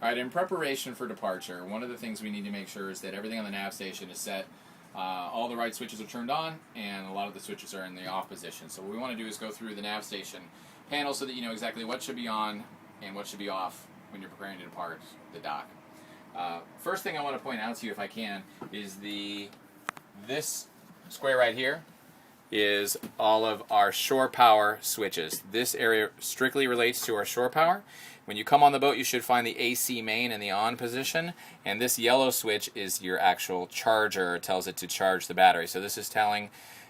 Alright, in preparation for departure, one of the things we need to make sure is that everything on the nav station is set. All the right switches are turned on, and a lot of the switches are in the off position. So what we want to do is go through the nav station panel so that you know exactly what should be on and what should be off when you're preparing to depart the dock. First thing I want to point out to you, if I can, is this square right here is all of our shore power switches. This area strictly relates to our shore power. When you come on the boat, you should find the AC main in the on position, and this yellow switch is your actual charger. It tells it to charge the battery. So this is telling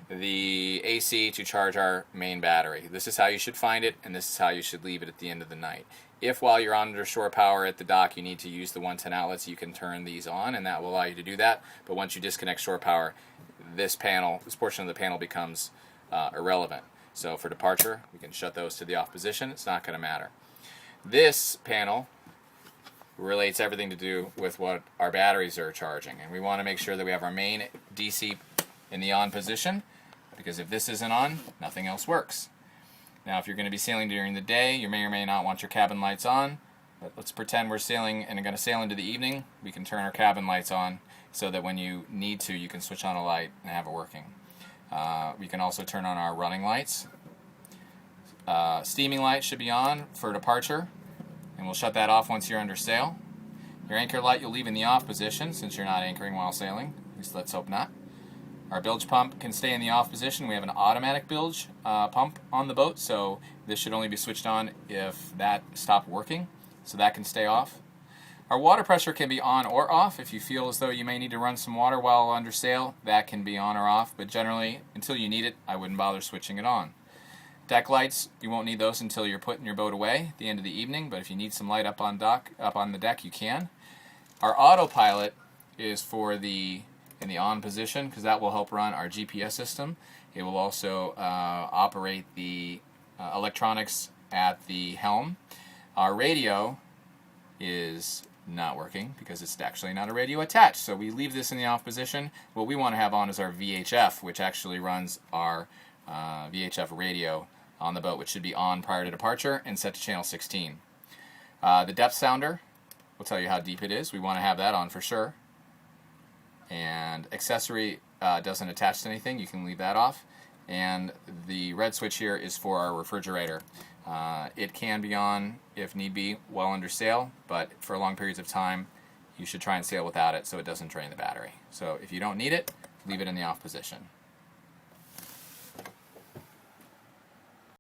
the AC to charge our main battery. This is how you should find it, and this is how you should leave it at the end of the night. If while you're under shore power at the dock you need to use the 110 outlets, you can turn these on, and that will allow you to do that. But once you disconnect shore power, this portion of the panel becomes irrelevant. So for departure, we can shut those to the off position. It's not going to matter. This panel relates everything to do with what our batteries are charging, and we want to make sure that we have our main DC in the on position, because if this isn't on, nothing else works. Now, if you're going to be sailing during the day, you may or may not want your cabin lights on, but let's pretend we're sailing and are going to sail into the evening. We can turn our cabin lights on so that when you need to, you can switch on a light and have it working. We can also turn on our running lights. Steaming light should be on for departure, and we'll shut that off once you're under sail. Your anchor light you'll leave in the off position since you're not anchoring while sailing. At least let's hope not. Our bilge pump can stay in the off position. We have an automatic bilge pump on the boat, so this should only be switched on if that stopped working, so that can stay off. Our water pressure can be on or off. If you feel as though you may need to run some water while under sail, that can be on or off, but generally, until you need it, I wouldn't bother switching it on. Deck lights, you won't need those until you're putting your boat away at the end of the evening, but if you need some light up on the deck, you can. Our autopilot is for in the on position, because that will help run our GPS system. It will also operate the electronics at the helm. Our radio is not working because it's actually not a radio attached, so we leave this in the off position. What we want to have on is our VHF, which actually runs our VHF radio on the boat, which should be on prior to departure and set to channel 16. The depth sounder will tell you how deep it is. We want to have that on for sure. And accessory doesn't attach to anything. You can leave that off. And the red switch here is for our refrigerator. It can be on if need be while under sail, but for long periods of time you should try and sail without it so it doesn't drain the battery. So if you don't need it, leave it in the off position.